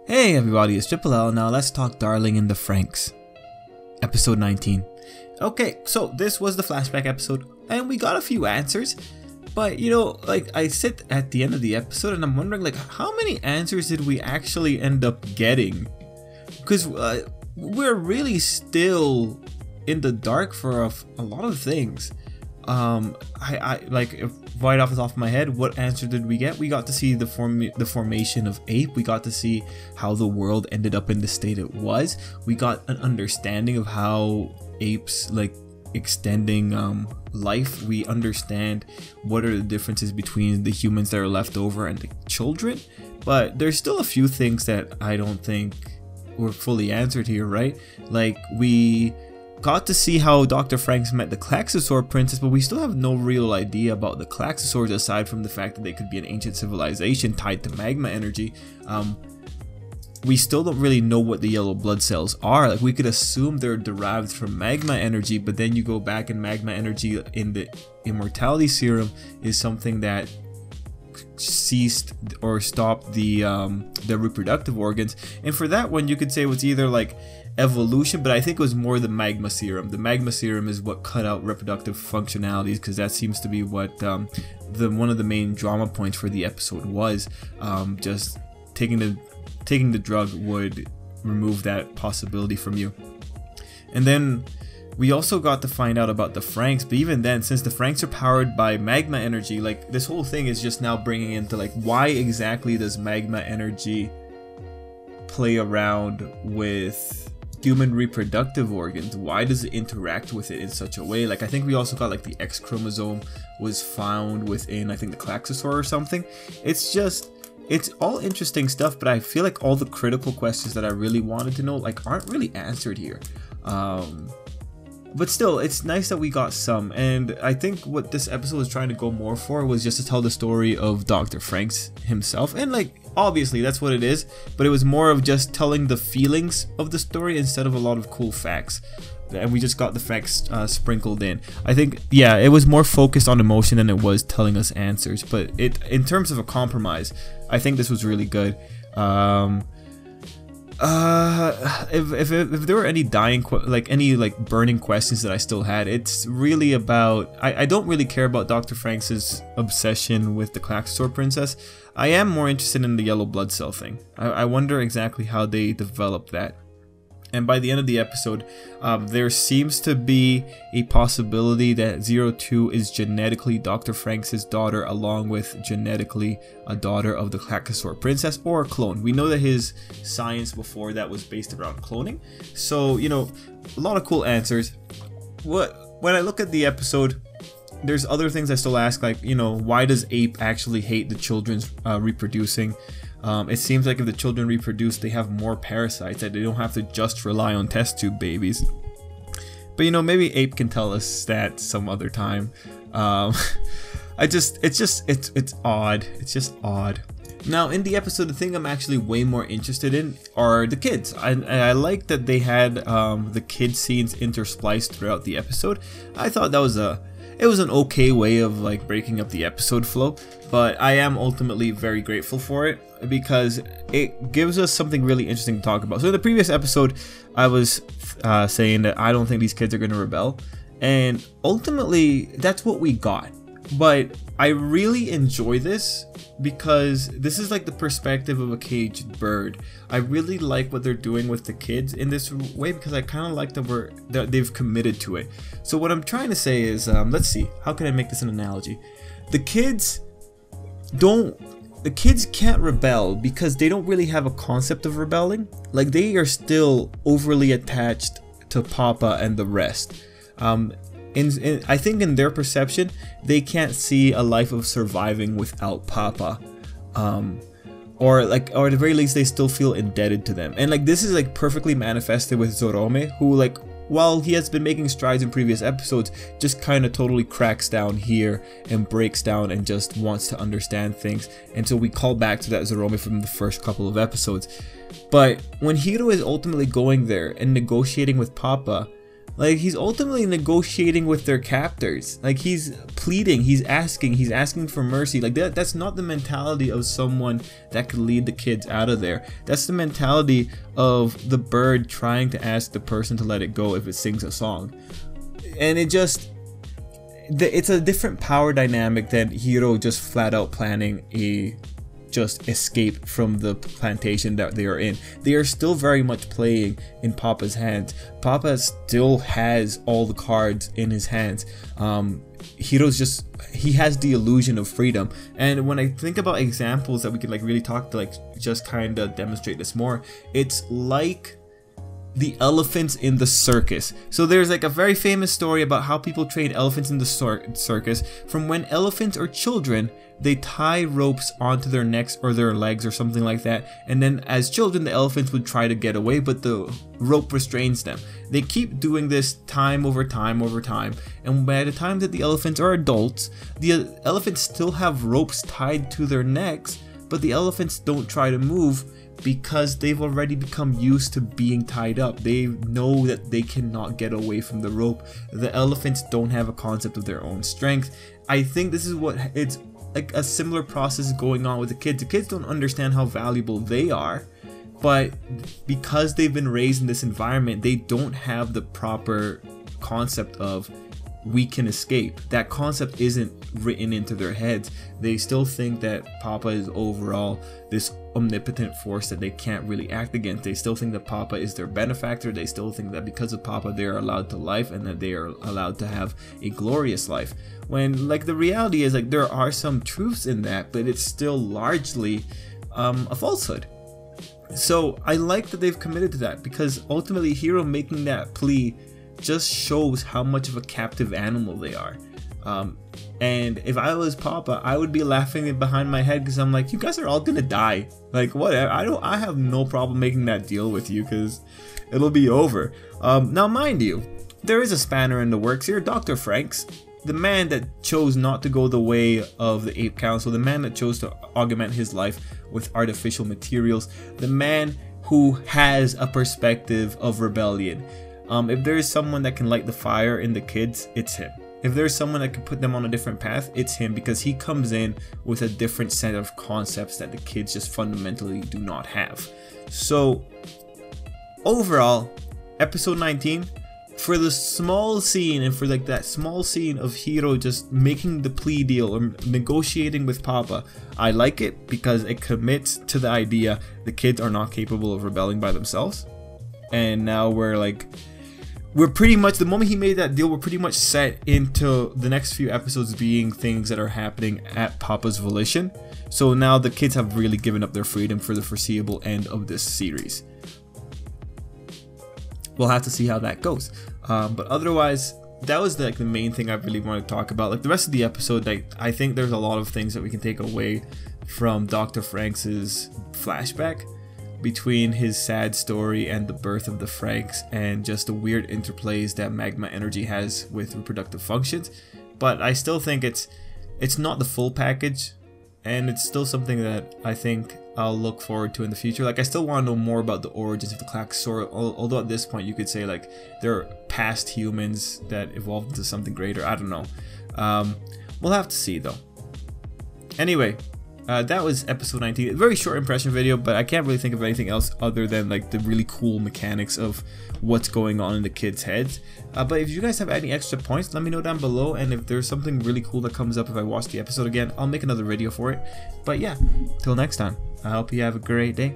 Hey everybody, it's Tripl-L. Now let's talk Darling in the Franxx. Episode 19. Okay, so this was the flashback episode, and we got a few answers. But you know, like I sit at the end of the episode and I'm wondering, like, how many answers did we actually end up getting? Because we're really still in the dark for a lot of things. Right off the top of my head, what answer did we get? We got to see the formation of Ape. We got to see how the world ended up in the state it was. We got an understanding of how apes like extending life. We understand what are the differences between the humans that are left over and the children. But there's still a few things that I don't think were fully answered here, right? Like, we got to see how Dr. Franxx met the Klaxosaur princess, but we still have no real idea about the Klaxosaurs aside from the fact that they could be an ancient civilization tied to magma energy. We still don't really know what the yellow blood cells are. Like, we could assume they're derived from magma energy, but then you go back and magma energy in the immortality serum is something that ceased or stopped the reproductive organs. And for that one, you could say it was either like evolution, but I think it was more the magma serum. The magma serum is what cut out reproductive functionalities, because that seems to be what one of the main drama points for the episode was. Just taking the drug would remove that possibility from you. And then we also got to find out about the Franxx, but even then, since the Franxx are powered by magma energy, like, this whole thing is just now bringing into like, why exactly does magma energy play around with human reproductive organs? Why does it interact with it in such a way? Like, I think we also got like the X chromosome was found within, I think, the Klaxosaur or something. It's all interesting stuff, but I feel like all the critical questions that I really wanted to know like aren't really answered here. But still, it's nice that we got some, and I think what this episode was trying to go more for was just to tell the story of Dr. Franxx himself, and like, obviously that's what it is, but it was more of just telling the feelings of the story instead of a lot of cool facts. And we just got the facts sprinkled in. I think, yeah, it was more focused on emotion than it was telling us answers, but in terms of a compromise, I think this was really good. If there were any burning questions that I still had, it's really about, I don't really care about Dr. Franxx's obsession with the Klaxosaur princess. I am more interested in the yellow blood cell thing. I wonder exactly how they developed that. And by the end of the episode, there seems to be a possibility that 02 is genetically Dr. Franxx's daughter, along with genetically a daughter of the Klaxosaur princess, or a clone. We know that his science before that was based around cloning. So, you know, a lot of cool answers. When I look at the episode, there's other things I still ask, like, you know, why does Ape actually hate the children's reproducing? It seems like if the children reproduce, they have more parasites, that they don't have to just rely on test tube babies. But you know, maybe Ape can tell us that some other time. It's odd. It's just odd. Now, in the episode, the thing I'm actually way more interested in are the kids. I like that they had the kid scenes interspliced throughout the episode. I thought that was it was an okay way of like breaking up the episode flow, but I am ultimately very grateful for it because it gives us something really interesting to talk about. So in the previous episode, I was saying that I don't think these kids are going to rebel, and ultimately that's what we got. But I really enjoy this because this is like the perspective of a caged bird. I really like what they're doing with the kids in this way because I kind of like that they've committed to it. So what I'm trying to say is, let's see, how can I make this an analogy? The kids can't rebel because they don't really have a concept of rebelling. Like, they are still overly attached to Papa and the rest. I think in their perception, they can't see a life of surviving without Papa, or at the very least, they still feel indebted to them. And like, this is like perfectly manifested with Zorome, who, like, while he has been making strides in previous episodes, just kind of totally cracks down here and breaks down and just wants to understand things. And so we call back to that Zorome from the first couple of episodes. But when Hiro is ultimately going there and negotiating with Papa, Like, he's ultimately negotiating with their captors. Like, he's pleading, he's asking for mercy. Like, that's not the mentality of someone that could lead the kids out of there. That's the mentality of the bird trying to ask the person to let it go if it sings a song. And it's a different power dynamic than Hiro just flat out planning a escape from the plantation that they are in. They are still very much playing in Papa's hands. Papa still has all the cards in his hands. Hiro's he has the illusion of freedom. And when I think about examples that we can like really talk to, like just kind of demonstrate this more, it's like the elephants in the circus. So there's like a very famous story about how people train elephants in the circus. From when elephants are children, they tie ropes onto their necks or their legs or something like that, and then as children the elephants would try to get away, but the rope restrains them. They keep doing this time over time, and by the time that the elephants are adults, the elephants still have ropes tied to their necks, but the elephants don't try to move because they've already become used to being tied up. They know that they cannot get away from the rope. The elephants don't have a concept of their own strength. I think this is what it's like, a similar process going on with the kids. The kids don't understand how valuable they are, but because they've been raised in this environment, they don't have the proper concept of we can escape. That concept isn't written into their heads. They still think that Papa is overall this omnipotent force that they can't really act against. They still think that Papa is their benefactor. They still think that because of Papa they are allowed to life and that they are allowed to have a glorious life. When like the reality is like there are some truths in that, but it's still largely a falsehood. So I like that they've committed to that, because ultimately Hiro making that plea just shows how much of a captive animal they are. And if I was Papa, I would be laughing behind my head, because I'm like, you guys are all gonna die. Like, whatever. I have no problem making that deal with you, because it'll be over. Now, mind you, there is a spanner in the works here. Dr. Franxx, the man that chose not to go the way of the Ape Council, the man that chose to augment his life with artificial materials, the man who has a perspective of rebellion. If there is someone that can light the fire in the kids, it's him. If there's someone that can put them on a different path, it's him, because he comes in with a different set of concepts that the kids just fundamentally do not have. So overall, episode 19, for the small scene and for like that small scene of Hiro just making the plea deal or negotiating with Papa, I like it because it commits to the idea the kids are not capable of rebelling by themselves. And now we're pretty much, the moment he made that deal, we're pretty much set into the next few episodes being things that are happening at Papa's volition. So now the kids have really given up their freedom for the foreseeable end of this series. We'll have to see how that goes. But otherwise, that was like the main thing I really want to talk about. Like the rest of the episode, I think there's a lot of things that we can take away from Dr. Franxx's flashback, between his sad story and the birth of the Franxx, and just the weird interplays that magma energy has with reproductive functions. But I still think it's not the full package, and it's still something that I think I'll look forward to in the future. Like, I still want to know more about the origins of the Klaxor, although at this point you could say like they're past humans that evolved into something greater. I don't know. We'll have to see though. Anyway, that was episode 19. A very short impression video, but I can't really think of anything else other than like the really cool mechanics of what's going on in the kids' heads. But if you guys have any extra points, let me know down below, and if there's something really cool that comes up if I watch the episode again, I'll make another video for it. But yeah, till next time, I hope you have a great day.